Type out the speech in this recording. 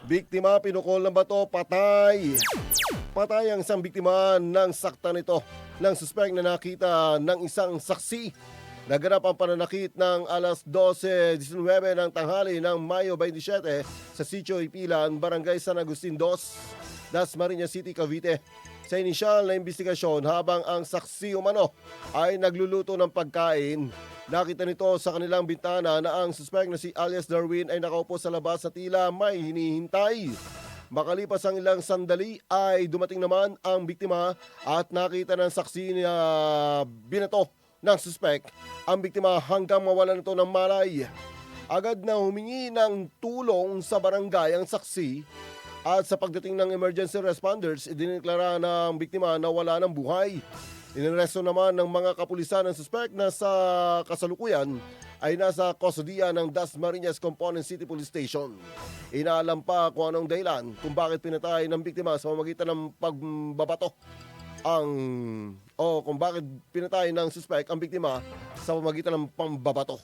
Biktima pinukol ng bato, patay. Patay ang isang biktima ng sakta nito ng suspect na nakita ng isang saksi. Naganap ang pananakit ng alas 12:19 ng tanghali ng Mayo 27 sa Sitio Ipilan, Barangay San Agustin 2, Dasmariñas City, Cavite. Sa inisyal na investigasyon, habang ang saksi umano ay nagluluto ng pagkain, nakita nito sa kanilang bintana na ang suspect na si alias Darwin ay nakaupo sa labas sa tila may hinihintay. Makalipas ang ilang sandali ay dumating naman ang biktima at nakita ng saksi na binato ng suspect ang biktima hanggang mawalan ito ng malay. Agad na humingi ng tulong sa barangay ang saksi at sa pagdating ng emergency responders, idineklara ng biktima na wala ng buhay. Iniresto naman ng mga kapulisan ng suspect na sa kasalukuyan ay nasa kustodiya ng Dasmariñas Component City Police Station. Inaalam pa kung anong dahilan kung bakit pinatay ng biktima sa pamamagitan ng pagbabato kung bakit pinatay ng suspect ang biktima sa pamamagitan ng pambabato.